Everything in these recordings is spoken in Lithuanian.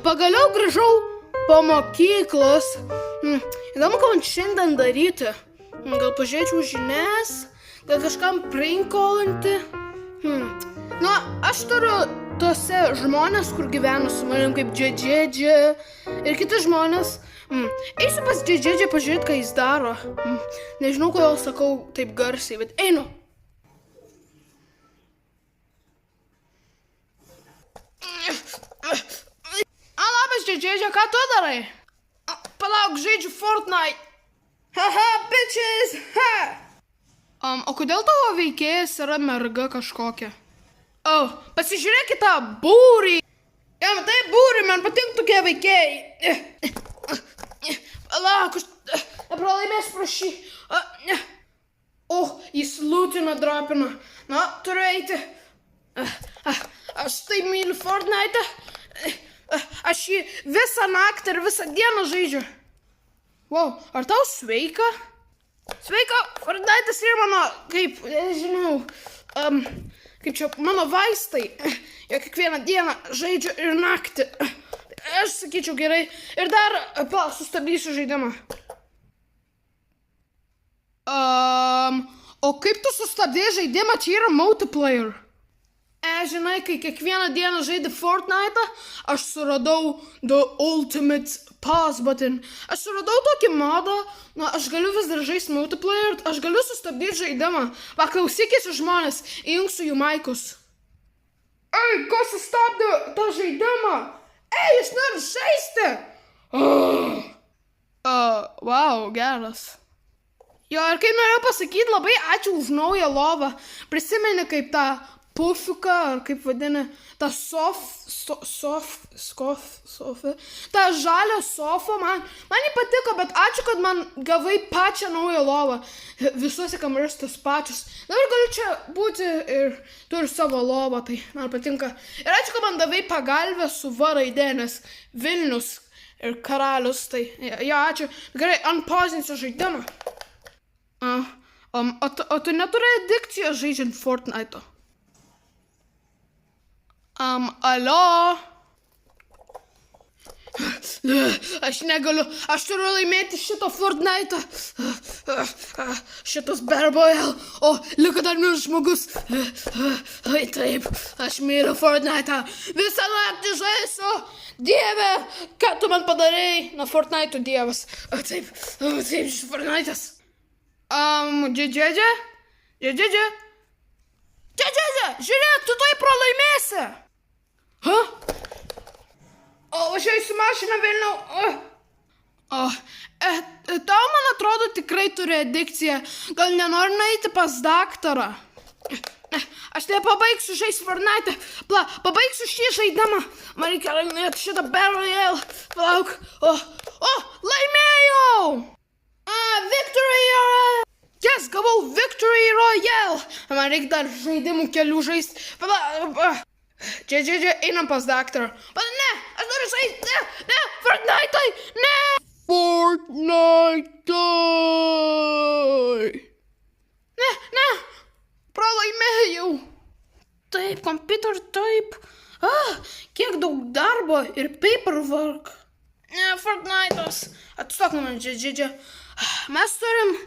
Pagaliau grįžau po mokyklos. Įdomu, ką man šiandien daryti. Gal pažiūrėčiau žinias, gal kažkam prankolinti. Nu, aš turiu tose žmonės, kur gyvena su manim, kaip Džedžedžė ir kiti žmonės. Eisiu pas Džedžedžė pažiūrėti, ką jis daro. Nežinau, kodėl sakau taip garsiai, bet einu. Labas, Džedžedžė, ką tu darai? Palauk, žaidžiu Fortnite. Haha, bitches, ha! O kodėl tavo veikėjas yra merga kažkokia? Pasižiūrėk į tą būrį. Tai būrį, man patinka tokie veikėjai. Palauk, aš nepralaimėsiu prieš šį. Jis lūtina, drapina. Na, turiu eiti. Aš taip myliu Fortnite. Aš jį visą naktį ir visą dieną žaidžiu. Wow, ar tau sveika? Sveika, Fortnite'as yra mano, kaip, nežinau, kaip čia, mano vaistai. Jo kiekvieną dieną žaidžiu ir naktį. Aš sakyčiau gerai. Ir dar, sustabdysiu žaidimą. O kaip tu sustabdėjai žaidimą, čia yra multiplayer. Žinai, kai kiekvieną dieną žaidė Fortnite, aš suradau the ultimate pause button. Aš suradau tokį modą, aš galiu vis dar žaisti multiplayer, aš galiu sustabdyti žaidimą. Paklausykis žmonės, įjungsiu jų maikus. Kas sustabdė tą žaidimą? Jis nori žaisti! Wow, geras. Jo, ir kaip norėjau pasakyti, labai ačiū už naują lovą. Prisimeni kaip tą pufiuką, ar kaip vadina, tą tą žalią sofą, man jį patiko, bet ačiū, kad man gavai pačią naują lovą. Visuose kambariuose tas pačias. Dabar galiu čia būti ir turiu savo lovą, tai man patinka. Ir ačiū, kad man davai pagalbę su V raidė, nes Vilnius ir karalius, tai ja, ačiū. Gerai, unpausinsiu žaidimą. O tu neturi adikcijos žaidžiant Fortnite? Alio? Aš negaliu, aš turiu laimėti šitą Fortnite. Šitas Barboil. Liko dar vienas žmogus. Taip, aš myliu Fortnite. Visą naktį žaisiu. Dieve, ką tu man padarei? Na, Fortnite dievas. Taip, šis Fortnite'as. Džedžedžė? Džedžedžė? Džedžedžė, žiūrėk, tu tai pralaimėsi. Važiuoju mašiną Vilniau. Tau, man atrodo, tikrai turi adikciją. Gal nenori nueiti pas daktarą? Aš nepabaigsiu žaisti Fortnite. Pabaigsiu šį žaidimą. Man reikia laimėti šitą Battle Royale. Palauk. Laimėjau! Victory Royale! Yes, gavau Victory Royale. Man reikia dar žaidimų kelių žaisti. Džedžedžė, einam pas daktarą. Bet ne, aš noriu žaisti. Ne, Fortnite, ne. Fortnite. Ne, pralaimėjau. Taip, kompiuter, taip. Kiek daug darbo ir paperwork. Ne, Fortnite'as. Atstok man, Džedžedžė. Mes turim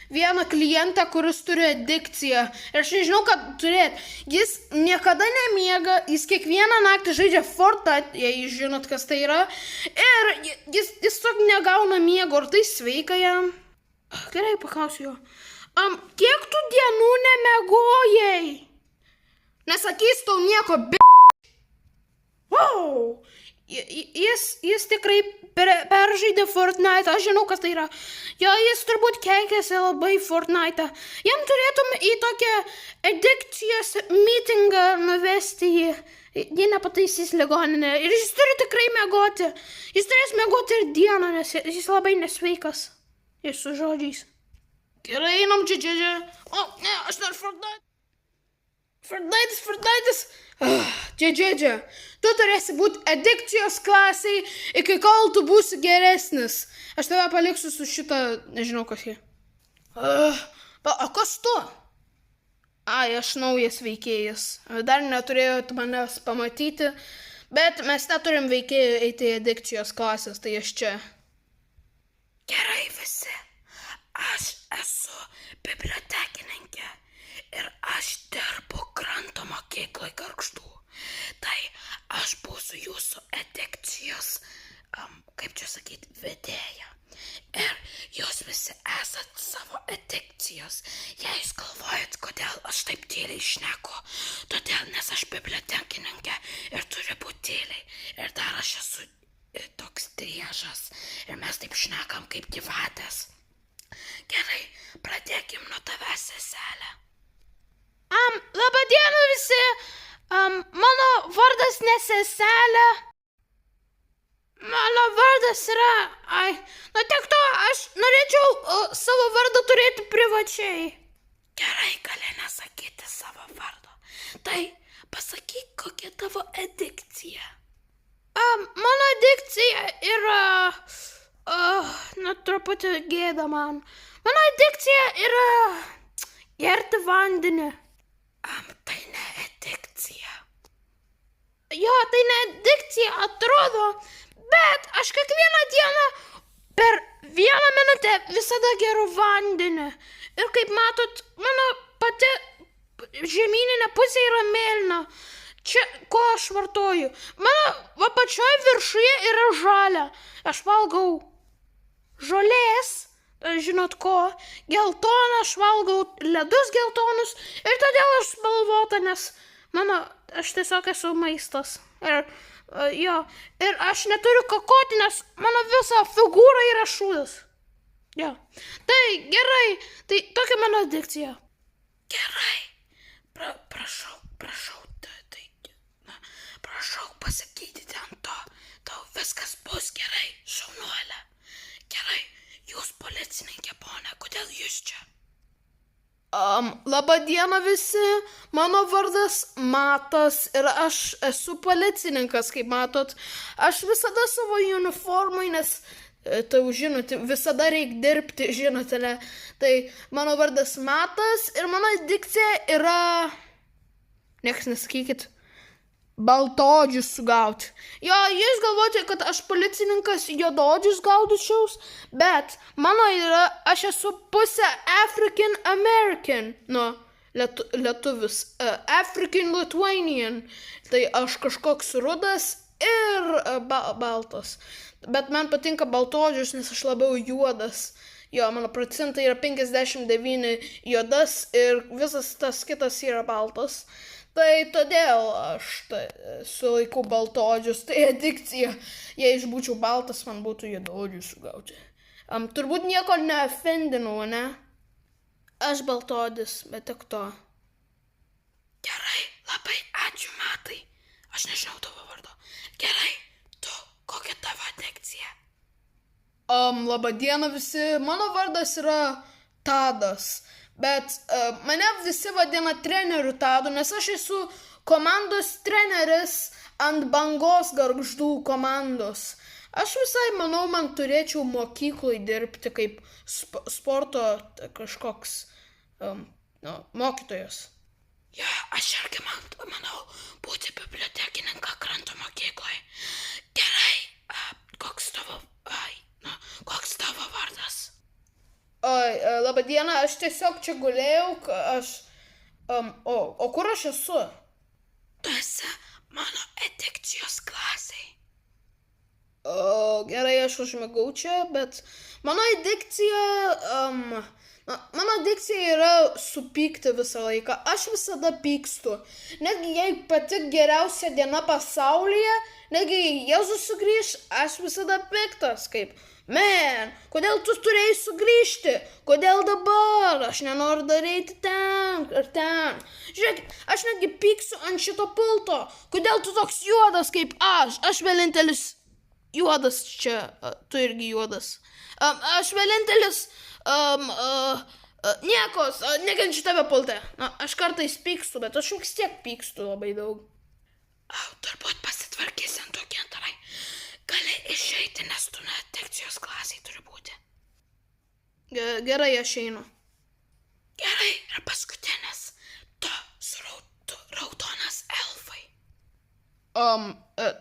vieną klientą, kuris turi adikciją. Ir aš nežinau, ką turėti. Jis niekada nemiega, jis kiekvieną naktį žaidžia Fortnite, jei žinot, kas tai yra. Ir jis tiesiog negauna miego, ar tai sveika jam? Gerai, paklausiu jo. Kiek tu dienų nemegojai? Nesakys tau nieko, Wow! Jis tikrai peržaidė Fortnite, aš žinau, kas tai yra. Jo, jis turbūt keikėsi labai Fortnite. Jam turėtum į tokią adikcijos meetingą nuvesti jį. Jie nepataisys ligoninę. Ir jis turi tikrai miegoti. Jis turės miegoti ir dieną, nes jis labai nesveikas. Ir su žodžiais. Gerai, einam, Džedžedžė. Ne, aš noriu Fortnite. Fortnite'as. Džedžedžė, tu turėsi būti adikcijos klasiai, iki kol tu būsi geresnis. Aš tave paliksiu su šitą, nežinau kas jie. O kas tu? Aš naujas veikėjas. Dar neturėjot manęs pamatyti, Bet mes neturim veikėjų eiti į dikcijos klasės, tai aš čia. Gerai visi, aš esu bibliotekininkė ir aš dirbu kranto mokyklai Gargždų. Tai aš būsiu jūsų edikcijos, kaip čia sakyti, vedėja. Ir jūs visi esat savo edikcijos. Jei jūs galvojat, kodėl aš taip tyliai šneku, todėl nes aš bibliotekininkė ir turiu būti tyliai. Ir dar aš esu toks driežas ir mes taip šnekam kaip gyvatės. Gerai, pradėkim nuo tavęs, seselė. Labą dieną visi. Mano vardas ne seselė. Mano vardas yra... tiek to, aš norėčiau savo vardą turėti privačiai. Gerai, gali nesakyti savo vardo. Tai pasakyk, kokia tavo edikcija. Mano edikcija yra... truputį gėda man. Mano edikcija yra... gerti vandenį. Tai ne edikcija. Jo, tai ne edikcija atrodo, bet aš kiekvieną dieną per 1 minutę visada geriu vandenį. Ir kaip matot, mano pati žemyninė pusė yra mėlyna. Čia, ko aš vartoju? Mano apačioje viršuje yra žalia. Aš valgau žolės, žinot ko, geltoną, aš valgau ledus geltonus ir todėl aš spalvota, nes aš tiesiog esu maistas. Ir aš neturiu kakoti, nes mano visa figūra yra šūdas. Jo. Tai gerai, tai tokia mano edikcija. Gerai, prašau, prašau pasakyti ten to, tau viskas bus gerai, šaunuolė. Gerai, jūs policininkė, ponė, kodėl jūs čia? Labą dieną visi, mano vardas Matas ir aš esu policininkas, kaip matot. Aš visada savo uniformai, nes, tai žinote, visada reikia dirbti, žinote, ne? Tai mano vardas Matas ir mano edikcija yra, nieks nesakykit, baltodžius sugauti. Jo, jūs galvojate, kad aš policininkas juododžius gaudyčiaus, bet mano yra, aš esu pusė African American, lietuvis, African Lithuanian, tai aš kažkoks rudas ir baltas, bet man patinka baltodžius, nes aš labiau juodas. Jo, mano procentai yra 59 juodas ir visas tas kitas yra baltas. Tai todėl aš sulaikau baltodžius, tai edikcija. Jei aš būčiau baltas, man būtų juododžius sugauti. Turbūt nieko neofendinau, ne? Aš baltodis, bet tik to. Gerai, labai ačiū, Matai. Aš nežinau tavo vardo. Gerai, tu, kokia tavo edikcija? Labą dieną visi, mano vardas yra Tadas. Bet mane visi vadina treneriu Tadu, nes aš esu komandos treneris ant bangos Gargždų komandos. Aš visai manau, man turėčiau mokyklai dirbti kaip sporto kažkoks mokytojas. Jo, aš irgi manau būti bibliotekininką kranto mokykloje. Gerai, koks tavo vardas? Labą dieną, aš tiesiog čia gulėjau, o kur aš esu? Tu esi mano edikcijos klasėj. Gerai, aš užmigau čia, bet mano edikcija yra supykti visą laiką. Aš visada pykstu. Netgi jei pati geriausia diena pasaulyje, netgi jei Jėzus sugrįš, aš visada piktas, kaip... Man, kodėl tu turėjai sugrįžti? Kodėl dabar? Aš nenoriu daryti ten ir ten. Žiūrėk, aš netgi pyksiu ant šito pulto. Kodėl tu toks juodas kaip aš? Aš vienintelis juodas čia. Tu irgi juodas. Aš vienintelis... Niekos, nekenčiu tave pulte. Aš kartais pykstu, bet aš vis tiek pykstu labai daug. Turbūt pasitvarkysi ant tokie antarai. Gali išeiti, nes tu net edikcijos klasėje turi būti. Gerai, aš einu. Gerai, ir paskutinis. Tu raudonas elfai.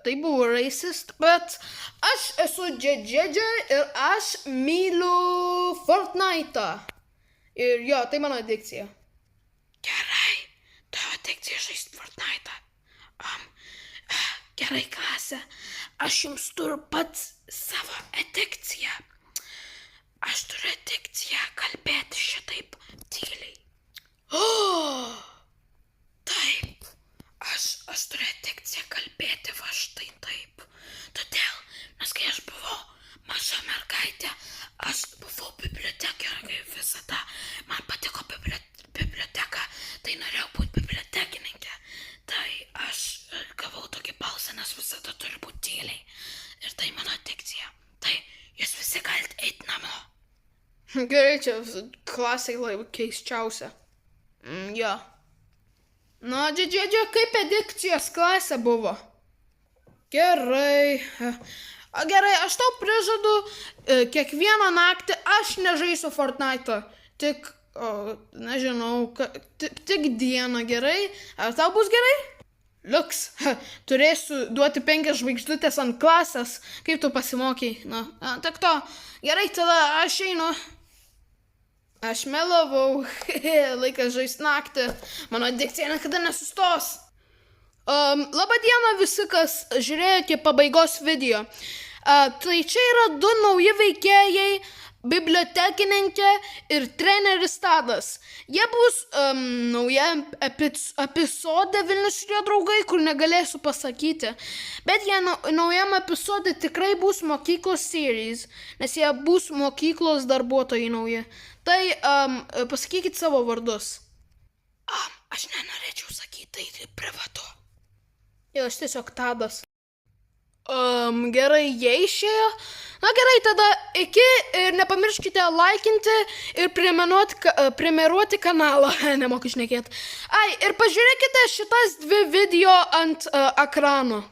tai buvo racist, bet aš esu Džedžedžė ir aš myliu Fortnite'ą. Ir jo, tai mano adikcija. Gerai, tavo adikcija žaisti Fortnite'ą. Gerai, klasė, aš jums turiu pats savo adikciją. Aš turiu adikciją kalbėti šitaip tyliai. Taip, aš turiu adikciją kalbėti va štai taip. Todėl, nes kai aš buvau maža mergaitė, aš buvau bibliotekininkai visada. Man patiko biblioteka, tai norėjau būti bibliotekininkė. Tai aš gavau tokį balsą, nes visada turi būti tyliai. Ir tai mano adikcija. Tai jūs visi galite eiti namo. Gerai, čia klasiai labai keisčiausia. Jo. Na, Džedžedžė, kaip adikcijos klasė buvo? Gerai. Gerai, aš tau prižadu, kiekvieną naktį aš nežaisiu Fortnite'ą. Tik, nežinau, tik dieną, gerai? Ar tau bus gerai? Liuks, turėsiu duoti 5 žvaigždutės ant klasės. Kaip tu pasimokiai? Na, tik to. Gerai, tada aš einu. Aš melavau. Laikas žaisti naktį. Mano adikcija niekada nesustos. Labą dieną visi, kas žiūrėjote pabaigos video. Tai čia yra 2 nauji veikėjai, bibliotekininkė ir treneris Tadas. Jie bus nauja epizode Vilnius ir jo draugai, kur negalėsiu pasakyti. Bet jie naujam epizode tikrai bus mokyklos series, nes jie bus mokyklos darbuotojai nauji. Tai pasakykit savo vardus. Aš nenorėčiau sakyti, tai privatu. Jo, aš tiesiog Tadas. Gerai, jie išėjo. Na gerai, tada iki ir nepamirškite laikinti ir prenumeruoti kanalą. Nemoku šnekėti. Ir pažiūrėkite šitas 2 video ant ekrano.